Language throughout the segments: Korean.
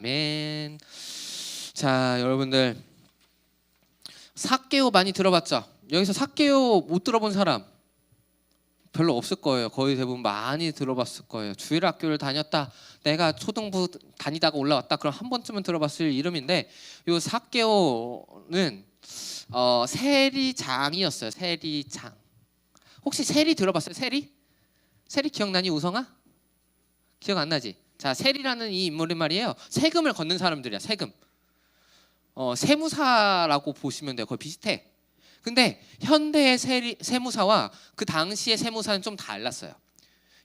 아멘. 자, 여러분들 삭개오 많이 들어봤죠? 여기서 삭개오 못 들어본 사람 별로 없을 거예요. 거의 대부분 많이 들어봤을 거예요. 주일학교를 다녔다, 내가 초등부 다니다가 올라왔다, 그럼 한 번쯤은 들어봤을 이름인데, 이 삭개오는 세리장이었어요. 세리장. 혹시 세리 들어봤어요? 세리? 세리 기억나니, 우성아? 기억 안 나지? 자, 세리라는 이 인물이 말이에요, 세금을 걷는 사람들이야. 세금. 세무사라고 보시면 돼요. 거의 비슷해. 근데 현대의 세무사와 그 당시의 세무사는 좀 달랐어요.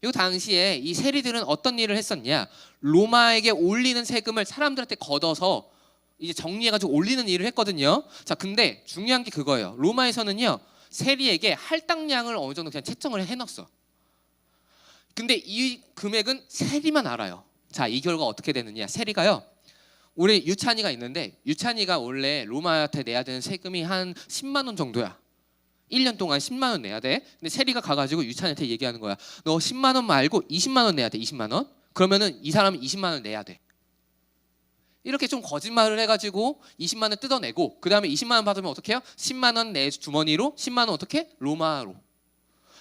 이 당시에 이 세리들은 어떤 일을 했었냐? 로마에게 올리는 세금을 사람들한테 걷어서 이제 정리해가지고 올리는 일을 했거든요. 자, 근데 중요한 게 그거예요. 로마에서는요, 세리에게 할당량을 어느 정도 그냥 채정을 해놨어. 근데 이 금액은 세리만 알아요. 자, 이 결과 어떻게 되느냐? 세리가요, 우리 유찬이가 있는데, 유찬이가 원래 로마한테 내야 되는 세금이 한 10만 원 정도야. 1년 동안 10만 원 내야 돼. 근데 세리가 가가지고 유찬이한테 얘기하는 거야. 너 10만 원 말고 20만 원 내야 돼. 20만 원. 그러면은 이 사람은 20만 원 내야 돼. 이렇게 좀 거짓말을 해가지고 20만 원 뜯어내고, 그 다음에 20만 원 받으면 어떻게 해요? 10만 원 내 주머니로, 10만 원 어떻게? 로마로.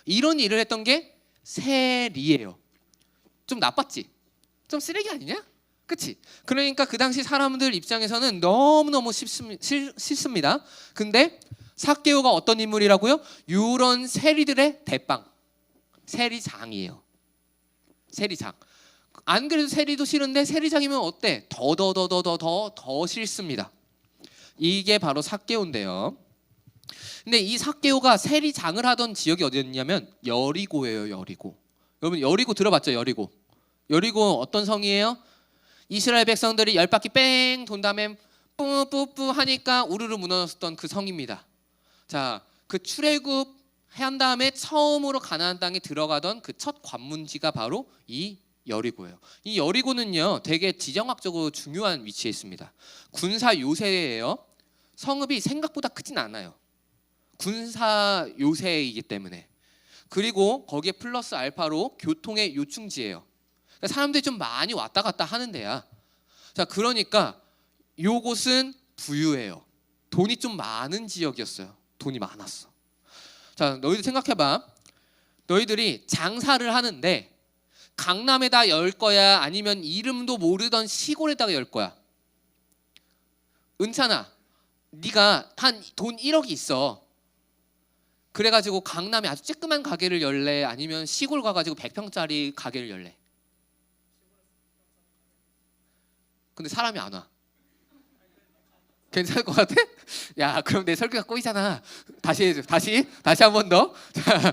이런 일을 했던 게 세리예요. 좀 나빴지? 좀 쓰레기 아니냐? 그치? 그러니까 그 당시 사람들 입장에서는 너무너무 싫습니다. 근데 삭개오가 어떤 인물이라고요? 이런 세리들의 대빵, 세리장이에요. 세리장. 안 그래도 세리도 싫은데 세리장이면 어때? 더 싫습니다. 이게 바로 삭개오인데요. 근데 이 삭개오가 세리장을 하던 지역이 어디였냐면 여리고예요. 여리고. 여러분 여리고 들어봤죠? 여리고. 여리고 어떤 성이에요? 이스라엘 백성들이 10바퀴 뺑 돈 다음에 뿌뿌뿌 하니까 우르르 무너졌던 그 성입니다. 자, 그 출애굽 한 다음에 처음으로 가나안 땅에 들어가던 그 첫 관문지가 바로 이 여리고예요. 이 여리고는요, 되게 지정학적으로 중요한 위치에 있습니다. 군사 요새예요. 성읍이 생각보다 크진 않아요. 군사 요새이기 때문에. 그리고 거기에 플러스 알파로 교통의 요충지예요. 사람들이 좀 많이 왔다 갔다 하는 데야. 자, 그러니까 요곳은 부유해요. 돈이 좀 많은 지역이었어요. 돈이 많았어. 자, 너희들 생각해봐. 너희들이 장사를 하는데 강남에다 열 거야, 아니면 이름도 모르던 시골에다가 열 거야? 은찬아, 네가 한 돈 1억이 있어. 그래가지고 강남에 아주 쬐끄만 가게를 열래, 아니면 시골 가가지고 100평짜리 가게를 열래? 근데 사람이 안 와. 괜찮을 것 같아? 야, 그럼 내 설교가 꼬이잖아. 다시 해줘. 다시 한 번 더. 자,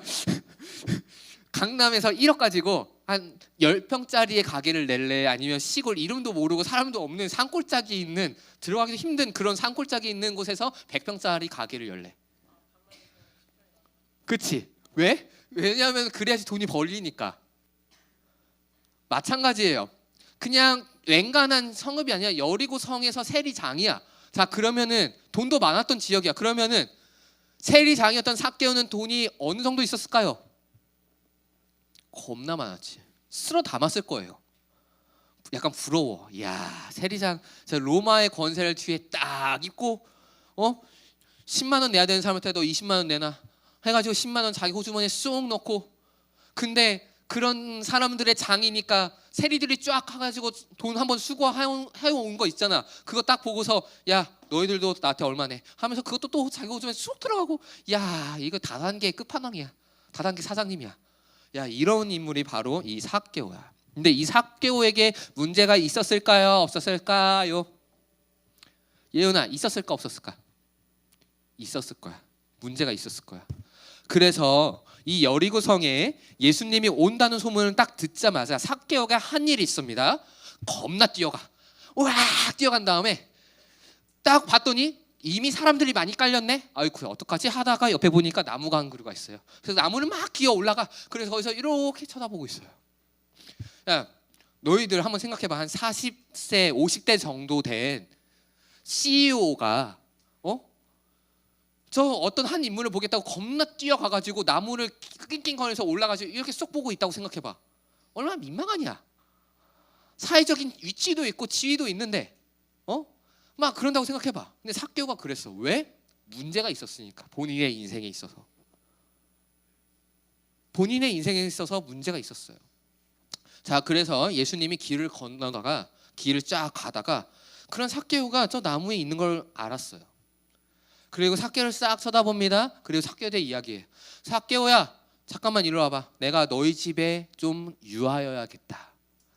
강남에서 1억 가지고 한 10평짜리의 가게를 낼래, 아니면 시골 이름도 모르고 사람도 없는 산골짜기 있는, 들어가기도 힘든 그런 산골짜기 있는 곳에서 100평짜리 가게를 열래? 그치? 왜? 왜냐하면 그래야지 돈이 벌리니까. 마찬가지예요. 그냥 웬간한 성읍이 아니라 여리고 성에서 세리장이야. 자, 그러면은 돈도 많았던 지역이야. 그러면은 세리장이었던 삭개오는 돈이 어느 정도 있었을까요? 겁나 많았지. 쓸어 담았을 거예요. 약간 부러워. 이야, 세리장, 로마의 권세를 뒤에 딱 입고 10만 원 내야 되는 사람한테 너 20만 원 내놔 해가지고 10만 원 자기 호주머니에 쏙 넣고. 근데 그런 사람들의 장이니까 세리들이 쫙 가가지고 돈 한번 수거해온 거 있잖아. 그거 딱 보고서 야, 너희들도 나한테 얼마 내 하면서 그것도 또 자기 호주머니에 쑥 들어가고, 야, 이거 다단계 끝판왕이야. 다단계 사장님이야. 야, 이런 인물이 바로 이 삭개오야. 근데 이 삭개오에게 문제가 있었을까요? 없었을까요? 예은아, 있었을까 없었을까? 있었을 거야. 문제가 있었을 거야. 그래서 이 여리고 성에 예수님이 온다는 소문을 딱 듣자마자 삭개오가 한 일이 있습니다. 겁나 뛰어가. 우와, 뛰어간 다음에 딱 봤더니 이미 사람들이 많이 깔렸네. 아이쿠, 어떡하지 하다가 옆에 보니까 나무가 한 그루가 있어요. 그래서 나무를 막 기어 올라가. 그래서 거기서 이렇게 쳐다보고 있어요. 야, 너희들 한번 생각해봐. 한 40세 50대 정도 된 CEO가 저 어떤 한 인물을 보겠다고 겁나 뛰어가가지고 나무를 낑낑거려서 올라가지고 이렇게 쏙 보고 있다고 생각해봐. 얼마나 민망하냐. 사회적인 위치도 있고 지위도 있는데 막 그런다고 생각해봐. 근데 삭개오가 그랬어. 왜? 문제가 있었으니까. 본인의 인생에 있어서. 본인의 인생에 있어서 문제가 있었어요. 자, 그래서 예수님이 길을 건너다가 길을 쫙 가다가 그런 삭개오가 저 나무에 있는 걸 알았어요. 그리고 삭개오를 싹 쳐다봅니다. 그리고 삭개오에 대해 이야기해요. 삭개오야, 잠깐만 이리 와봐. 내가 너희 집에 좀 유하여야겠다.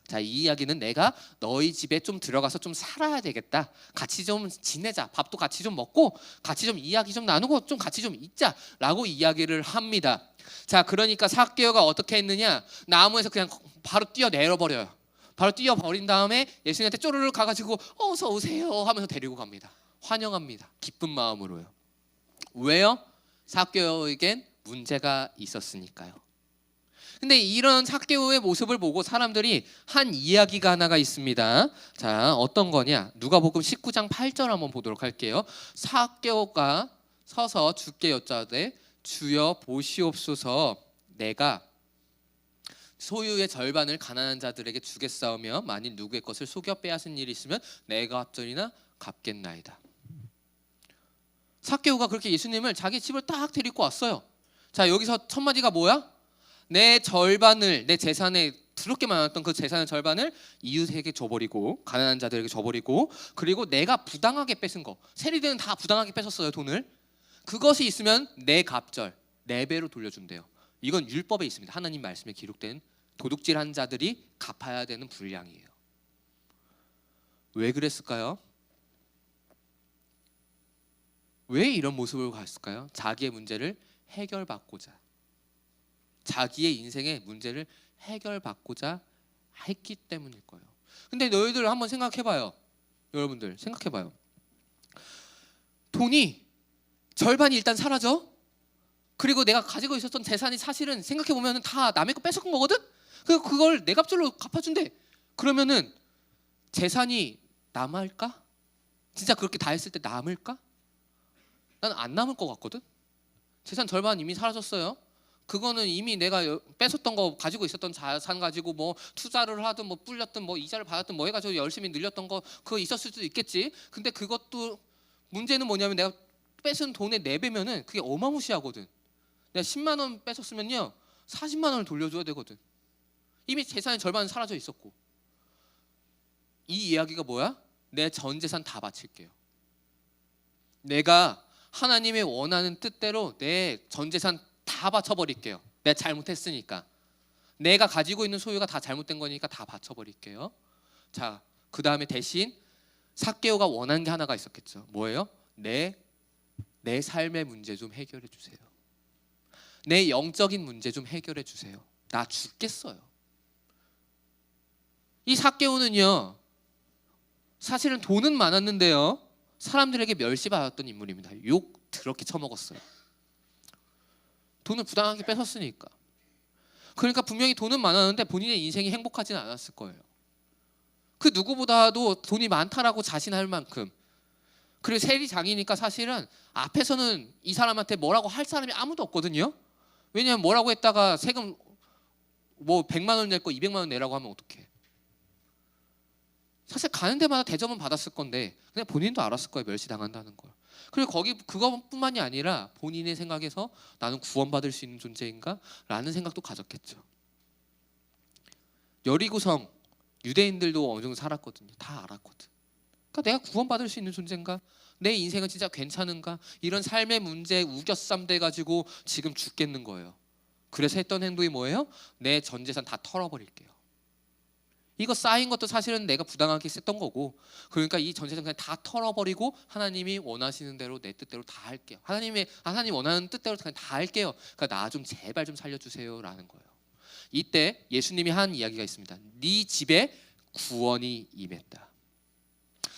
자, 이 이야기는 내가 너희 집에 좀 들어가서 좀 살아야 되겠다. 같이 좀 지내자. 밥도 같이 좀 먹고 같이 좀 이야기 좀 나누고 좀 같이 좀 있자라고 이야기를 합니다. 자, 그러니까 삭개오가 어떻게 했느냐? 나무에서 그냥 바로 뛰어내려 버려요. 바로 뛰어버린 다음에 예수님한테 쪼르르 가가지고 어서 오세요 하면서 데리고 갑니다. 환영합니다. 기쁜 마음으로요. 왜요? 삭개오에겐 문제가 있었으니까요. 근데 이런 삭개오의 모습을 보고 사람들이 한 이야기가 하나가 있습니다. 자, 어떤 거냐? 누가복음 19장 8절 한번 보도록 할게요. 삭개오가 서서 주께 여짜되 주여 보시옵소서, 내가 소유의 절반을 가난한 자들에게 주겠사오며 만일 누구의 것을 속여 빼앗은 일이 있으면 내가 합절이나 갚겠나이다. 삭개오가 그렇게 예수님을 자기 집을 딱 데리고 왔어요. 자, 여기서 첫 마디가 뭐야? 내 절반을, 내 재산에 드럽게 많았던 그 재산의 절반을 이웃에게 줘버리고 가난한 자들에게 줘버리고, 그리고 내가 부당하게 뺏은 거, 세리들은 다 부당하게 뺏었어요, 돈을. 그것이 있으면 내 갑절 4배로 돌려준대요. 이건 율법에 있습니다. 하나님 말씀에 기록된 도둑질한 자들이 갚아야 되는 분량이에요. 왜 그랬을까요? 왜 이런 모습을 갔을까요? 자기의 문제를 해결받고자, 자기의 인생의 문제를 해결받고자 했기 때문일 거예요. 근데 너희들 한번 생각해봐요. 여러분들 생각해봐요. 돈이 절반이 일단 사라져. 그리고 내가 가지고 있었던 재산이 사실은 생각해보면 다 남의 거 뺏어간 거거든? 그래서 그걸 내 값절로 갚아준대. 그러면은 재산이 남을까? 진짜 그렇게 다 했을 때 남을까? 나는 안 남을 것 같거든? 재산 절반 이미 사라졌어요. 그거는 이미 내가 뺏었던 거, 가지고 있었던 자산 가지고 뭐 투자를 하든 뭐 불렸든 뭐 이자를 받았든 뭐 해가지고 열심히 늘렸던 거 그거 있었을 수도 있겠지. 근데 그것도 문제는 뭐냐면 내가 뺏은 돈의 4배면은 그게 어마무시하거든. 내가 10만 원 뺏었으면요 40만 원을 돌려줘야 되거든. 이미 재산의 절반은 사라져 있었고. 이 이야기가 뭐야? 내 전 재산 다 바칠게요. 내가 하나님의 원하는 뜻대로 내 전 재산 다 바쳐버릴게요. 내가 잘못했으니까. 내가 가지고 있는 소유가 다 잘못된 거니까 다 바쳐버릴게요. 자, 그 다음에 대신 삭개오가 원한 게 하나가 있었겠죠. 뭐예요? 내 삶의 문제 좀 해결해 주세요. 내 영적인 문제 좀 해결해 주세요. 나 죽겠어요. 이 삭개오는요 사실은 돈은 많았는데요 사람들에게 멸시받았던 인물입니다. 욕 더럽게 처먹었어요. 돈을 부당하게 뺏었으니까. 그러니까 분명히 돈은 많았는데 본인의 인생이 행복하지는 않았을 거예요. 그 누구보다도 돈이 많다라고 자신할 만큼. 그리고 세리장이니까 사실은 앞에서는 이 사람한테 뭐라고 할 사람이 아무도 없거든요. 왜냐하면 뭐라고 했다가 세금 뭐 100만 원 낼 거 200만 원 내라고 하면 어떡해. 사실 가는 데마다 대접은 받았을 건데 그냥 본인도 알았을 거예요. 멸시당한다는 걸. 그리고 그것뿐만이 아니라 본인의 생각에서 나는 구원받을 수 있는 존재인가? 라는 생각도 가졌겠죠. 여리고성 유대인들도 어느 정도 살았거든요. 다 알았거든. 그러니까 내가 구원받을 수 있는 존재인가? 내 인생은 진짜 괜찮은가? 이런 삶의 문제에 우겨쌈 돼가지고 지금 죽겠는 거예요. 그래서 했던 행동이 뭐예요? 내 전 재산 다 털어버릴게요. 이거 쌓인 것도 사실은 내가 부당하게 썼던 거고, 그러니까 이 전 재산 그냥 다 털어버리고 하나님이 원하시는 대로 내 뜻대로 다 할게요. 하나님 원하는 뜻대로 그냥 다 할게요. 그러니까 나 좀 제발 좀 살려주세요라는 거예요. 이때 예수님이 한 이야기가 있습니다. 네 집에 구원이 임했다.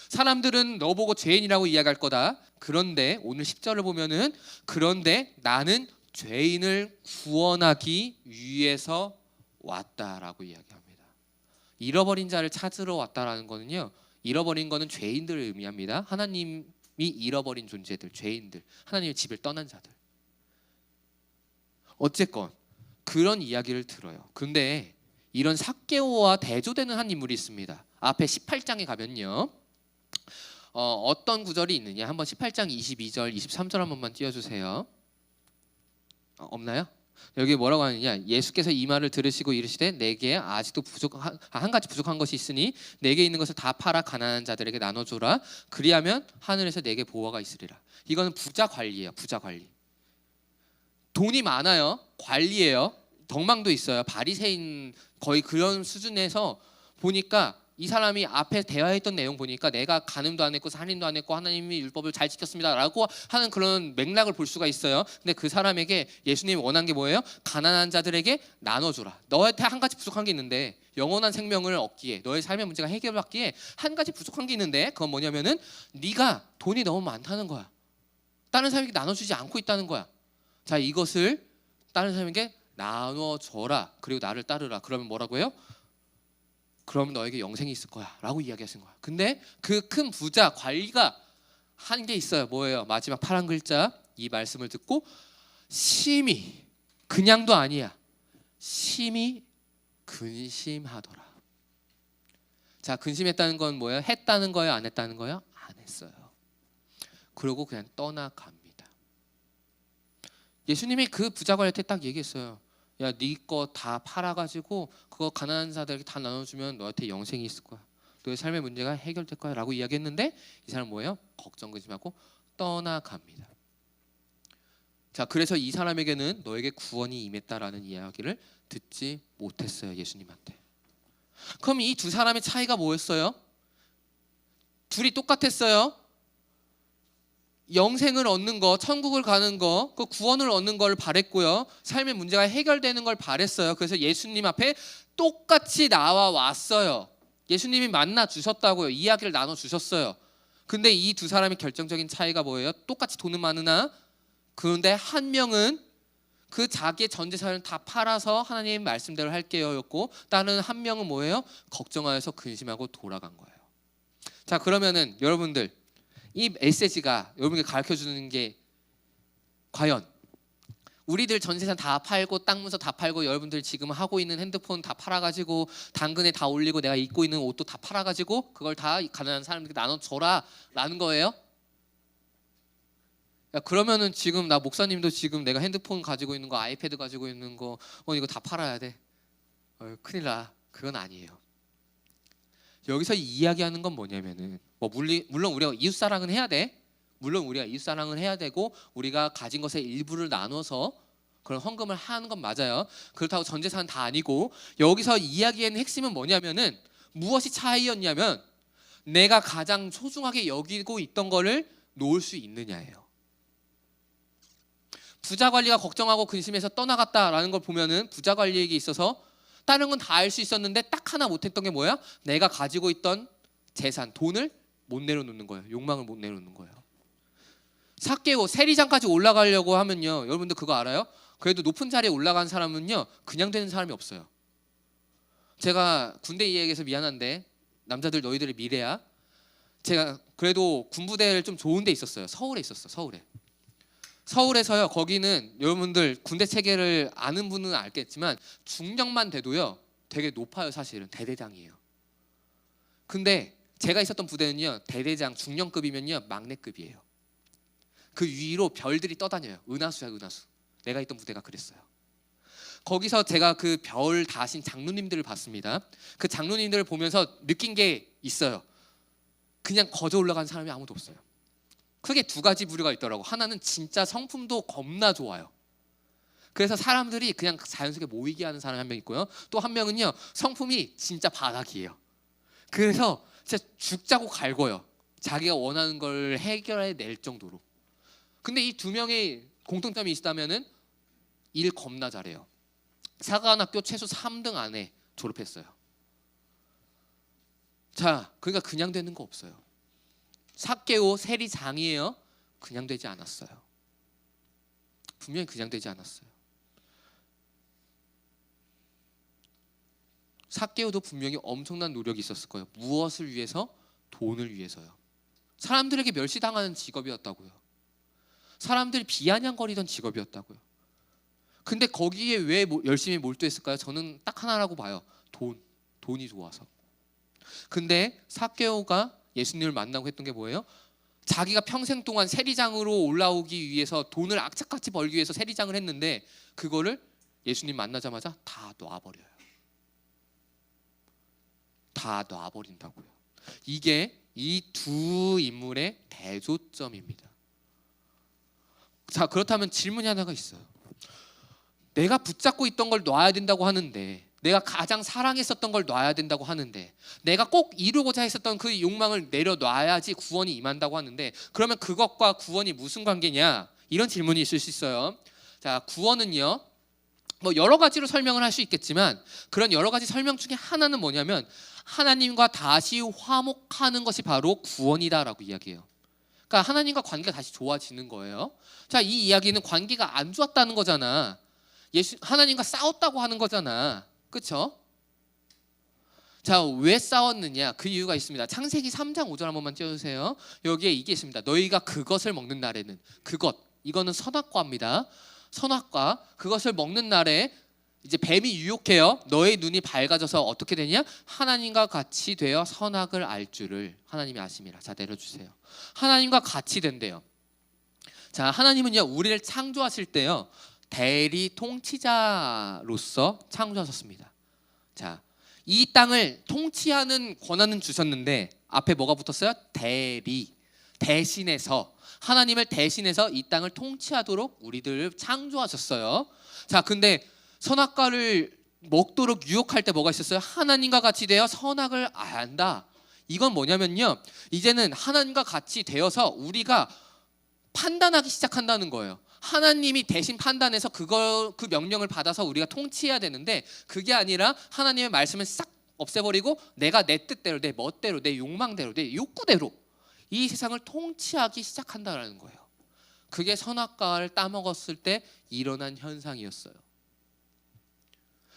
사람들은 너 보고 죄인이라고 이야기할 거다. 그런데 오늘 10절을 보면은 그런데 나는 죄인을 구원하기 위해서 왔다라고 이야기합니다. 잃어버린 자를 찾으러 왔다라는 거는요. 잃어버린 거는 죄인들을 의미합니다. 하나님이 잃어버린 존재들, 죄인들, 하나님의 집을 떠난 자들. 어쨌건 그런 이야기를 들어요. 근데 이런 삭개오와 대조되는 한 인물이 있습니다. 앞에 18장에 가면요. 어떤 구절이 있느냐? 한번 18장 22절, 23절 한 번만 띄워주세요. 없나요? 여기 뭐라고 하느냐? 예수께서 이 말을 들으시고 이르시되 내게 아직도 한 가지 부족한 것이 있으니 내게 있는 것을 다 팔아 가난한 자들에게 나눠줘라. 그리하면 하늘에서 내게 보화가 있으리라. 이거는 부자 관리예요. 부자 관리. 돈이 많아요. 관리예요. 덕망도 있어요. 바리새인 거의 그런 수준에서 보니까 이 사람이 앞에 대화했던 내용 보니까 내가 간음도 안 했고 살인도 안 했고 하나님이 율법을 잘 지켰습니다라고 하는 그런 맥락을 볼 수가 있어요. 근데 그 사람에게 예수님이 원한 게 뭐예요? 가난한 자들에게 나눠줘라. 너한테 한 가지 부족한 게 있는데, 영원한 생명을 얻기에, 너의 삶의 문제가 해결받기에 한 가지 부족한 게 있는데, 그건 뭐냐면은 네가 돈이 너무 많다는 거야. 다른 사람에게 나눠주지 않고 있다는 거야. 자, 이것을 다른 사람에게 나눠줘라. 그리고 나를 따르라. 그러면 뭐라고 해요? 그럼 너에게 영생이 있을 거야 라고 이야기하신 거야. 근데 그 큰 부자 관리가 한 게 있어요. 뭐예요? 마지막 파란 글자, 이 말씀을 듣고 심히, 그냥도 아니야, 심히 근심하더라. 자, 근심했다는 건 뭐예요? 했다는 거예요? 안 했다는 거예요? 안 했어요. 그러고 그냥 떠나갑니다. 예수님이 그 부자 관리한테 딱 얘기했어요. 야, 네 거 다 팔아가지고 그거 가난한 자들에게 다 나눠주면 너한테 영생이 있을 거야. 너의 삶의 문제가 해결될 거야 라고 이야기했는데, 이 사람은 뭐예요? 걱정 근심하고 떠나갑니다. 자, 그래서 이 사람에게는 너에게 구원이 임했다라는 이야기를 듣지 못했어요. 예수님한테. 그럼 이 두 사람의 차이가 뭐였어요? 둘이 똑같았어요. 영생을 얻는 거, 천국을 가는 거, 그 구원을 얻는 걸 바랬고요. 삶의 문제가 해결되는 걸 바랬어요. 그래서 예수님 앞에 똑같이 나와 왔어요. 예수님이 만나 주셨다고요. 이야기를 나눠 주셨어요. 근데 이 두 사람의 결정적인 차이가 뭐예요? 똑같이 돈은 많으나, 그런데 한 명은 그 자기의 전 재산을 다 팔아서 하나님 말씀대로 할게요 였고, 다른 한 명은 뭐예요? 걱정하여서 근심하고 돌아간 거예요. 자, 그러면은 여러분들, 이 메시지가 여러분에게 가르쳐주는 게 과연 우리들 전 재산 다 팔고 땅 문서 다 팔고 여러분들 지금 하고 있는 핸드폰 다 팔아가지고 당근에 다 올리고 내가 입고 있는 옷도 다 팔아가지고 그걸 다 가난한 사람들에게 나눠줘라 라는 거예요? 야, 그러면은 지금 나 목사님도 지금 내가 핸드폰 가지고 있는 거, 아이패드 가지고 있는 거 이거 다 팔아야 돼. 큰일 나. 그건 아니에요. 여기서 이야기하는 건 뭐냐면은, 물론 우리가 이웃사랑은 해야 돼. 물론 우리가 이웃사랑은 해야 되고 우리가 가진 것의 일부를 나눠서 그런 헌금을 하는 건 맞아요. 그렇다고 전 재산은 다 아니고, 여기서 이야기하는 핵심은 뭐냐면은, 무엇이 차이였냐면 내가 가장 소중하게 여기고 있던 거를 놓을 수 있느냐예요. 부자 관리가 걱정하고 근심해서 떠나갔다라는 걸 보면은 부자 관리에게 있어서 다른 건 다 알 수 있었는데 딱 하나 못했던 게 뭐야? 내가 가지고 있던 재산, 돈을 못 내려놓는 거예요. 욕망을 못 내려놓는 거예요. 삭개오, 세리장까지 올라가려고 하면요, 여러분들 그거 알아요? 그래도 높은 자리에 올라간 사람은요 그냥 되는 사람이 없어요. 제가 군대 이야기해서 미안한데, 남자들 너희들의 미래야. 제가 그래도 군부대를 좀 좋은 데 있었어요. 서울에 있었어. 서울에서요, 거기는 여러분들 군대 체계를 아는 분은 알겠지만 중령만 돼도요 되게 높아요. 사실은 대대장이에요. 근데 제가 있었던 부대는요, 대대장 중령급이면요 막내급이에요. 그 위로 별들이 떠다녀요. 은하수야, 은하수. 내가 있던 부대가 그랬어요. 거기서 제가 그 별 다신 장로님들을 봤습니다. 그 장로님들을 보면서 느낀 게 있어요. 그냥 거저 올라간 사람이 아무도 없어요. 크게 두 가지 부류가 있더라고. 하나는 진짜 성품도 겁나 좋아요. 그래서 사람들이 그냥 자연스럽게 모이게 하는 사람이 한 명 있고요. 또 한 명은요, 성품이 진짜 바닥이에요. 그래서 진짜 죽자고 갈궈요. 자기가 원하는 걸 해결해낼 정도로. 근데 이 두 명의 공통점이 있다면은 일 겁나 잘해요. 사관학교 최소 3등 안에 졸업했어요. 자, 그러니까 그냥 되는 거 없어요. 삭개오 세리장이에요. 그냥 되지 않았어요. 분명히 그냥 되지 않았어요. 삭개오도 분명히 엄청난 노력이 있었을 거예요. 무엇을 위해서? 돈을 위해서요. 사람들에게 멸시당하는 직업이었다고요. 사람들이 비아냥거리던 직업이었다고요. 근데 거기에 왜 열심히 몰두했을까요? 저는 딱 하나라고 봐요. 돈이 좋아서. 근데 삭개오가 예수님을 만나고 했던 게 뭐예요? 자기가 평생 동안 세리장으로 올라오기 위해서 돈을 악착같이 벌기 위해서 세리장을 했는데 그거를 예수님 만나자마자 다 놔버려요. 다 놔버린다고요. 이게 이 두 인물의 대조점입니다. 자, 그렇다면 질문이 하나가 있어요. 내가 붙잡고 있던 걸 놔야 된다고 하는데, 내가 가장 사랑했었던 걸 놔야 된다고 하는데, 내가 꼭 이루고자 했었던 그 욕망을 내려놔야지 구원이 임한다고 하는데, 그러면 그것과 구원이 무슨 관계냐? 이런 질문이 있을 수 있어요. 자, 구원은요, 뭐 여러 가지로 설명을 할 수 있겠지만 그런 여러 가지 설명 중에 하나는 뭐냐면 하나님과 다시 화목하는 것이 바로 구원이다라고 이야기해요. 그러니까 하나님과 관계가 다시 좋아지는 거예요. 자, 이 이야기는 관계가 안 좋았다는 거잖아. 하나님과 싸웠다고 하는 거잖아. 그렇죠? 자, 왜 싸웠느냐? 그 이유가 있습니다. 창세기 3장 5절 한 번만 띄워주세요. 여기에 이게 있습니다. 너희가 그것을 먹는 날에는, 이거는 선악과입니다. 선악과, 그것을 먹는 날에 이제 뱀이 유혹해요. 너의 눈이 밝아져서 어떻게 되냐? 하나님과 같이 되어 선악을 알 줄을 하나님이 아심이라. 자, 내려주세요. 하나님과 같이 된대요. 자, 하나님은요, 우리를 창조하실 때요, 대리 통치자로서 창조하셨습니다. 자, 이 땅을 통치하는 권한은 주셨는데 앞에 뭐가 붙었어요? 대신해서, 하나님을 대신해서 이 땅을 통치하도록 우리들을 창조하셨어요. 자, 근데 선악과를 먹도록 유혹할 때 뭐가 있었어요? 하나님과 같이 되어 선악을 안다. 이건 뭐냐면요, 이제는 하나님과 같이 되어서 우리가 판단하기 시작한다는 거예요. 하나님이 대신 판단해서 그 명령을 받아서 우리가 통치해야 되는데, 그게 아니라 하나님의 말씀을 싹 없애버리고 내가 내 뜻대로, 내 멋대로, 내 욕망대로, 내 욕구대로 이 세상을 통치하기 시작한다는 거예요. 그게 선악과를 따먹었을 때 일어난 현상이었어요.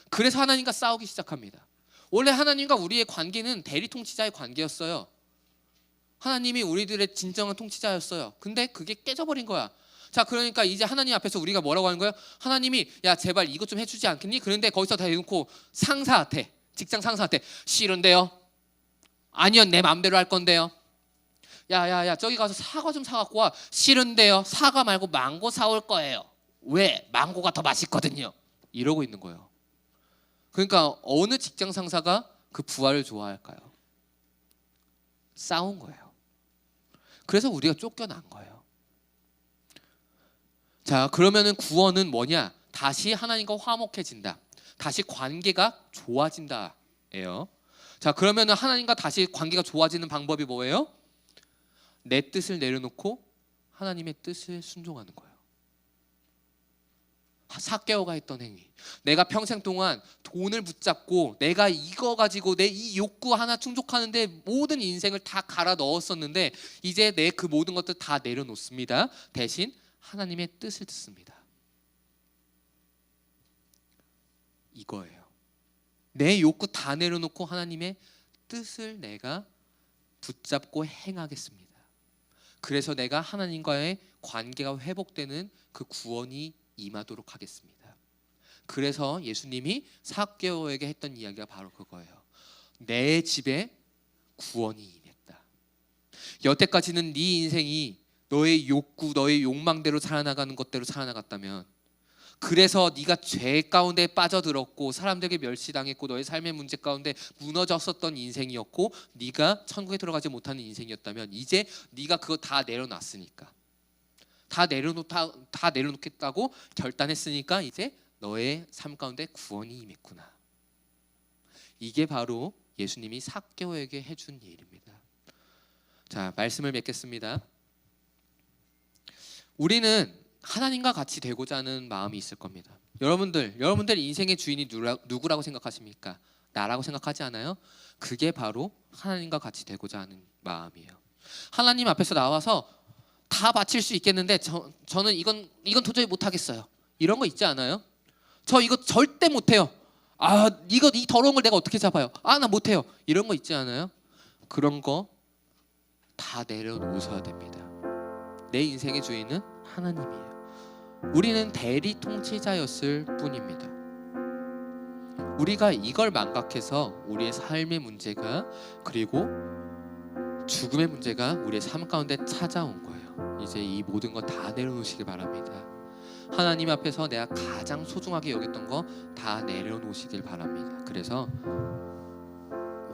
그래서 하나님과 싸우기 시작합니다. 원래 하나님과 우리의 관계는 대리 통치자의 관계였어요. 하나님이 우리들의 진정한 통치자였어요. 근데 그게 깨져버린 거야. 자, 그러니까 이제 하나님 앞에서 우리가 뭐라고 하는 거예요? 하나님이 야, 제발 이것 좀 해주지 않겠니? 그런데 거기서 다 해놓고 상사한테, 직장 상사한테, 싫은데요? 아니요, 내 마음대로 할 건데요. 야야야, 저기 가서 사과 좀 사갖고 와. 싫은데요? 사과 말고 망고 사올 거예요. 왜? 망고가 더 맛있거든요. 이러고 있는 거예요. 그러니까 어느 직장 상사가 그 부하를 좋아할까요? 싸운 거예요. 그래서 우리가 쫓겨난 거예요. 자, 그러면은 구원은 뭐냐? 다시 하나님과 화목해진다. 다시 관계가 좋아진다예요. 자, 그러면은 하나님과 다시 관계가 좋아지는 방법이 뭐예요? 내 뜻을 내려놓고 하나님의 뜻을 순종하는 거예요. 삭개오가 했던 행위. 내가 평생 동안 돈을 붙잡고 내가 이거 가지고 내 이 욕구 하나 충족하는데 모든 인생을 다 갈아 넣었었는데 이제 내 그 모든 것들 다 내려놓습니다. 대신 하나님의 뜻을 듣습니다. 이거예요. 내 욕구 다 내려놓고 하나님의 뜻을 내가 붙잡고 행하겠습니다. 그래서 내가 하나님과의 관계가 회복되는 그 구원이 임하도록 하겠습니다. 그래서 예수님이 삭개오에게 했던 이야기가 바로 그거예요. 내 집에 구원이 임했다. 여태까지는 네 인생이 너의 욕구, 너의 욕망대로 살아나가는 것대로 살아나갔다면, 그래서 네가 죄 가운데 빠져들었고 사람들에게 멸시당했고 너의 삶의 문제 가운데 무너졌었던 인생이었고 네가 천국에 들어가지 못하는 인생이었다면, 이제 네가 그거 다 내려놨으니까, 다 내려놓겠다고 결단했으니까 이제 너의 삶 가운데 구원이 임했구나. 이게 바로 예수님이 삭개오에게 해준 일입니다. 자, 말씀을 맺겠습니다. 우리는 하나님과 같이 되고자 하는 마음이 있을 겁니다. 여러분들 인생의 주인이 누구라고 생각하십니까? 나라고 생각하지 않아요? 그게 바로 하나님과 같이 되고자 하는 마음이에요. 하나님 앞에서 나와서 다 바칠 수 있겠는데 저는 이건 도저히 못하겠어요. 이런 거 있지 않아요? 저 이거 절대 못해요. 이 더러운 걸 내가 어떻게 잡아요? 나 못해요. 이런 거 있지 않아요? 그런 거 다 내려놓으셔야 됩니다. 내 인생의 주인은 하나님이에요. 우리는 대리 통치자였을 뿐입니다. 우리가 이걸 망각해서 우리의 삶의 문제가, 그리고 죽음의 문제가 우리의 삶 가운데 찾아온 거예요. 이제 이 모든 거 다 내려놓으시길 바랍니다. 하나님 앞에서 내가 가장 소중하게 여겼던 거 다 내려놓으시길 바랍니다. 그래서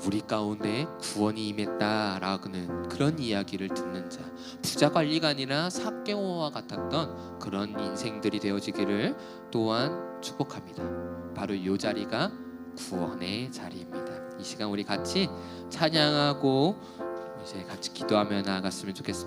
우리 가운데 구원이 임했다라는 그런 이야기를 듣는 자, 부자 관리관이나 삭개오와 같았던 그런 인생들이 되어지기를 또한 축복합니다. 바로 이 자리가 구원의 자리입니다. 이 시간 우리 같이 찬양하고 이제 같이 기도하며 나아갔으면 좋겠습니다.